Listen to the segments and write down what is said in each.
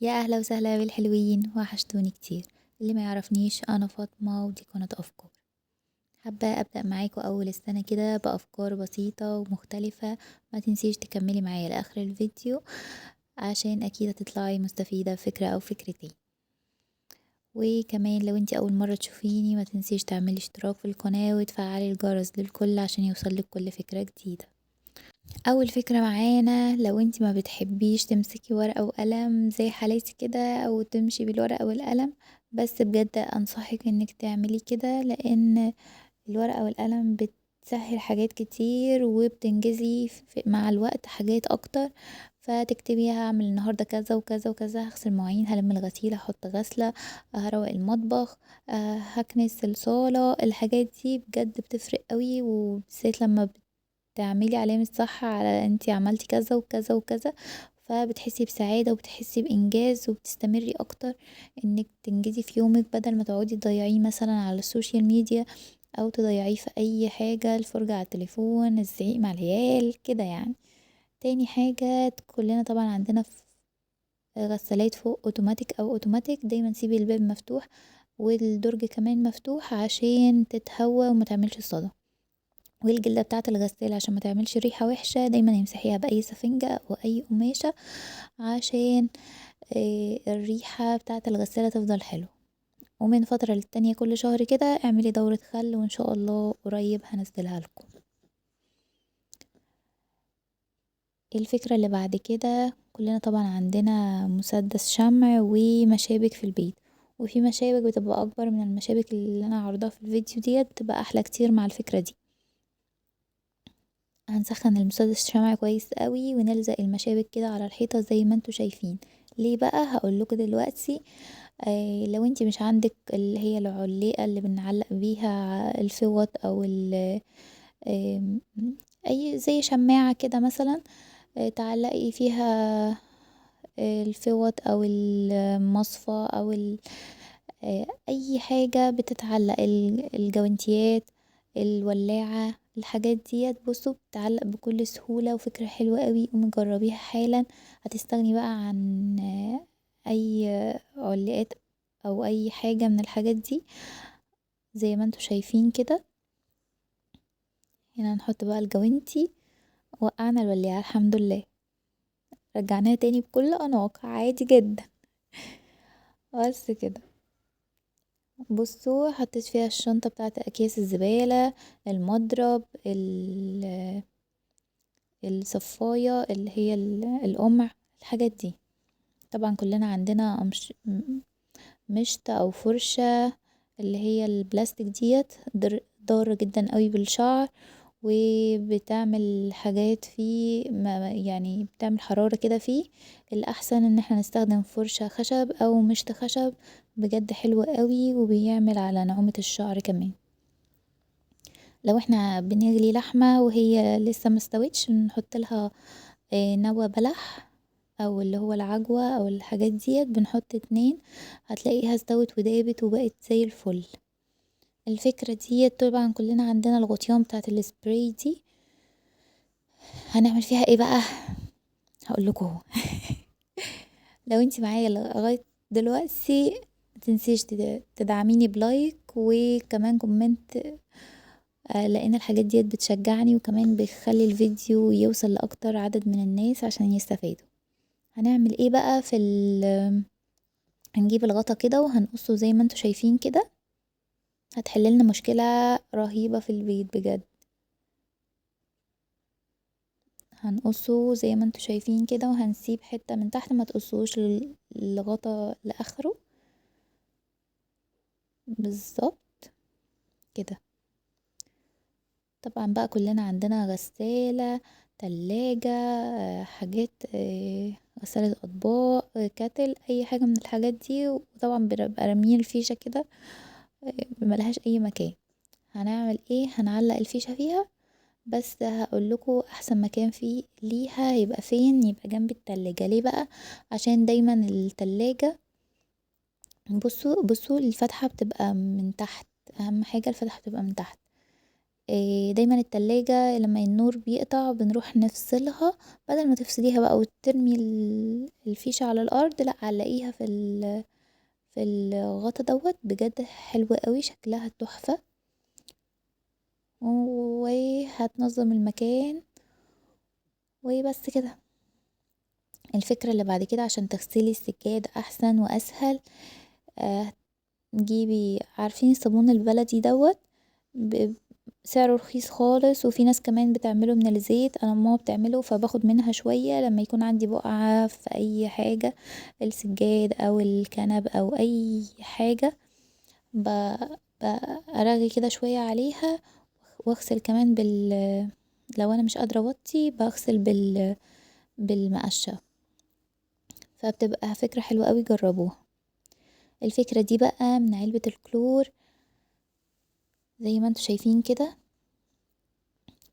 يا أهلا وسهلا بالحلوين، وحشتوني كتير. اللي ما يعرفنيش أنا فاطمة، ودي قناة أفكار. حابة أبدأ معاكم أول السنة كده بأفكار بسيطة ومختلفة. ما تنسيش تكملي معايا لآخر الفيديو عشان أكيد هتطلعي مستفيدة بفكرة أو فكرتين. وكمان لو انتي أول مرة تشوفيني ما تنسيش تعملي اشتراك في القناة وتفعلي الجرس للكل عشان يوصلك كل فكرة جديدة. اول فكرة معانا، لو انتي ما بتحبيش تمسكي ورقة وقلم زي حالاتي كده او تمشي بالورقة والقلم، بس بجد انصحك انك تعملي كده، لان الورقة والقلم بتسهل حاجات كتير وبتنجزي مع الوقت حاجات اكتر. فتكتبيها هعمل النهاردة كذا وكذا وكذا، هغسل مواعين، هلم الغسيل، هحط غسلة، هروق المطبخ، هكنس الصالة. الحاجات دي بجد بتفرق قوي، وبالذات لما تعملي علامة صح على انتي عملتي كذا وكذا وكذا، فبتحسي بسعادة وبتحسي بإنجاز وبتستمري أكتر انك تنجزي في يومك، بدل ما تقعدي تضيعيه مثلا على السوشيال ميديا أو تضيعيه في أي حاجة، الفرجة على التليفون، الزعيق مع العيال كده يعني. تاني حاجة، كلنا طبعا عندنا غسالات فوق اوتوماتيك او اوتوماتيك، دايما سيبي الباب مفتوح والدرج كمان مفتوح عشان تتهوى وما تعملش صدى. والجلدة بتاعة الغسالة عشان ما تعملش ريحة وحشة دايما يمسحيها بأي سفنجة أو أي قماشة، عشان الريحة بتاعة الغسالة تفضل حلوة. ومن فترة للتانية كل شهر كده اعملي دورة خل، وإن شاء الله قريب هنزلها لكم. الفكرة اللي بعد كده، كلنا طبعا عندنا مسدس شمع ومشابك في البيت، وفي مشابك بتبقى أكبر من المشابك اللي أنا عرضها في الفيديو ديت، بتبقى أحلى كتير مع الفكرة دي. هنسخن المسدس الشمع كويس قوي ونلزق المشابك كده على الحيطة زي ما انتوا شايفين. ليه بقى؟ هقولكوا دلوقتي. لو انتي مش عندك اللي هي العليقة اللي بنعلق بيها الفوط او آم، اي زي شماعة كده مثلا، تعلقي فيها الفوط او المصفى او اي حاجة بتتعلق، الجوانتيات، الولاعة، الحاجات ديت بصوا بتتعلق بكل سهولة، وفكرة حلوة قوي. قومي جربيها حالا، هتستغني بقى عن اي علاقات او اي حاجة من الحاجات دي. زي ما انتوا شايفين كده، هنا نحط بقى الجوانتي، وقعنا الولاعة الحمد لله، رجعناها تاني بكل اناقة عادي جدا. بس كده. بصوا حطيت فيها الشنطة بتاعت اكياس الزبالة، المضرب، الصفاية اللي هي القمع، الحاجات دي. طبعا كلنا عندنا مشط او فرشة اللي هي البلاستيك ديت، ضارة جدا قوي بالشعر، وبتعمل حاجات فيه يعني بتعمل حرارة كده فيه. الأحسن ان احنا نستخدم فرشة خشب او مشط خشب، بجد حلو قوي وبيعمل على نعومة الشعر كمان. لو احنا بنغلي لحمة وهي لسه مستوتش، نحط لها نوى بلح او اللي هو العجوة او الحاجات ديت، بنحط 2، هتلاقيها استوت ودابت وبقت زي الفل. الفكرة ديت طبعا كلنا عندنا الغطيان بتاعت السبراي دي، هنعمل فيها ايه بقى؟ هقول لكم اهو. لو انتي معايا لغاية دلوقتي متنسيش تدعميني بلايك وكمان كومنت، لان الحاجات ديت بتشجعني وكمان بيخلي الفيديو يوصل لاكتر عدد من الناس عشان يستفادوا. هنعمل ايه بقى هنجيب الغطا كده وهنقصه زي ما انتوا شايفين كده، هتحللنا مشكلة رهيبة في البيت بجد. هنقصه زي ما انتوا شايفين كده، وهنسيب حتة من تحت، ما تقصوش الغطا لاخره بالظبط كده. طبعا بقى كلنا عندنا غسالة، تلاجة، حاجات، غسالة اطباق، كاتل، اي حاجة من الحاجات دي، وطبعا بنبقى راميين الفيشة كده ملهاش اي مكان. هنعمل ايه؟ هنعلق الفيشة فيها، بس هقول لكم احسن مكان فيه ليها يبقى فين، يبقى جنب التلاجة. ليه بقى؟ عشان دايما التلاجة، بصوا الفتحة بتبقى من تحت، اهم حاجة الفتحة بتبقى من تحت. دايما التلاجة لما النور بيقطع بنروح نفصلها، بدل ما تفصليها بقى وترمي الفيشة على الارض، لا علقيها في الغطا دوت، بجد حلوة قوي شكلها تحفة وهتنظم المكان. وبس كده. الفكرة اللي بعد كده عشان تغسلي السجاد احسن واسهل، تجيبي عارفين الصابون البلدي دوت، سعره رخيص خالص، وفي ناس كمان بتعمله من الزيت، انا ماما بتعمله فباخد منها شوية لما يكون عندي بقعة في اي حاجة، السجاد او الكنب او اي حاجة، ارغي كده شوية عليها، واغسل كمان لو انا مش قادرة اوطي بغسل بالمقشة، فبتبقى فكرة حلوة قوي، جربوها. الفكرة دي بقى من علبة الكلور زي ما انتوا شايفين كده،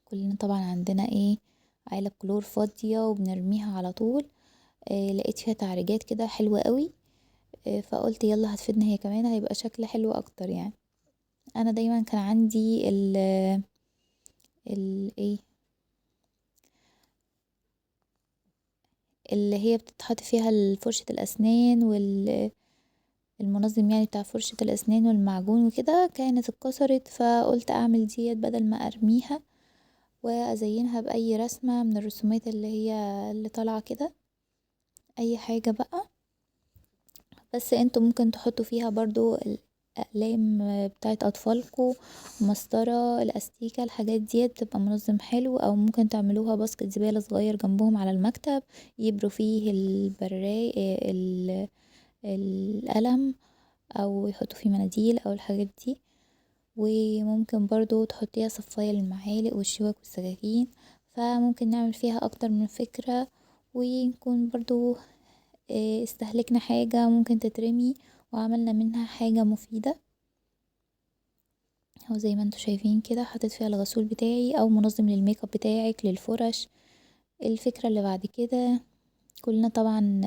كلنا طبعا عندنا علب كلور فاضية وبنرميها على طول. لقيت فيها تعريجات كده حلوة قوي، فقلت يلا هتفيدنا هي كمان، هيبقى شكل حلو اكتر يعني. انا دايما كان عندي ال اللي هي بتتحط فيها فرشة الاسنان المنظم يعني بتاع فرشة الاسنان والمعجون وكده، كانت اتكسرت، فقلت اعمل ديت بدل ما ارميها، وازينها باي رسمة من الرسومات اللي طالعة كده، اي حاجة بقى. بس انتوا ممكن تحطوا فيها برضو الاقلام بتاعت اطفالكم، مسطرة، الاستيكة، الحاجات ديت بتبقى منظم حلو، او ممكن تعملوها باسكت زبالة صغير جنبهم على المكتب، يبروا فيه القلم، او يحطوا فيه مناديل او الحاجات دي. وممكن برضو تحطيها صفاية للمعالق والشوك والسكاكين، فممكن نعمل فيها اكتر من فكرة، ونكون برضو استهلكنا حاجة ممكن تترمي وعملنا منها حاجة مفيدة. هو زي ما انتوا شايفين كده، حطيت فيها الغسول بتاعي او منظم للميك اب بتاعك للفرش. الفكرة اللي بعد كده، كلنا طبعا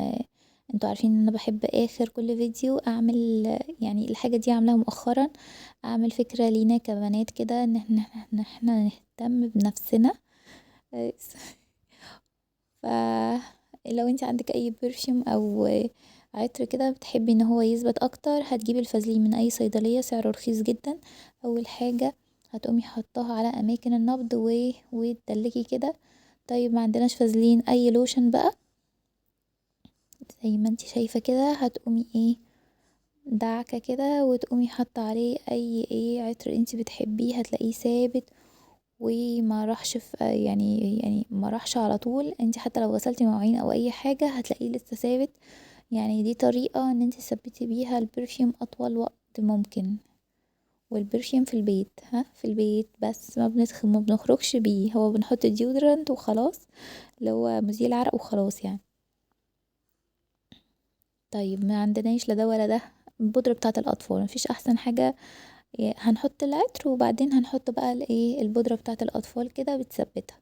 انتوا عارفين ان انا بحب اخر كل فيديو اعمل يعني الحاجة دي عاملاها مؤخرا، اعمل فكرة لينا كبنات كده، ان احنا نهتم بنفسنا. فلو انت عندك اي برفيوم او عطر كده بتحبي ان هو يثبت اكتر، هتجيبي الفازلين من اي صيدلية، سعره رخيص جدا. اول حاجة هتقومي حطاها على اماكن النبض وتدلكي كده. طيب ما عندناش فازلين، اي لوشن بقى زي ما انت شايفة كده، هتقومي دعكة كده، وتقومي حاطة عليه اي عطر انت بتحبيه، هتلاقيه ثابت وما راحش في يعني ما راحش على طول. انت حتى لو غسلتي مواعين او اي حاجة هتلاقيه لسه ثابت. يعني دي طريقة ان انت تثبتي بيها البرفيوم اطول وقت ممكن. والبرفيوم في البيت، في البيت بس، ما بنخرجش بيه، هو بنحط ديودرنت وخلاص، اللي هو مزيل عرق وخلاص يعني. طيب ما عندناش لا ده ولا ده، البودرة بتاعة الاطفال مفيش احسن حاجة، هنحط العطر وبعدين هنحط بقى البودرة بتاعة الاطفال كده بتثبتها.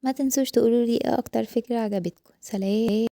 ما تنسوش تقولوا لي ايه اكتر فكرة عجبتكم. سلام.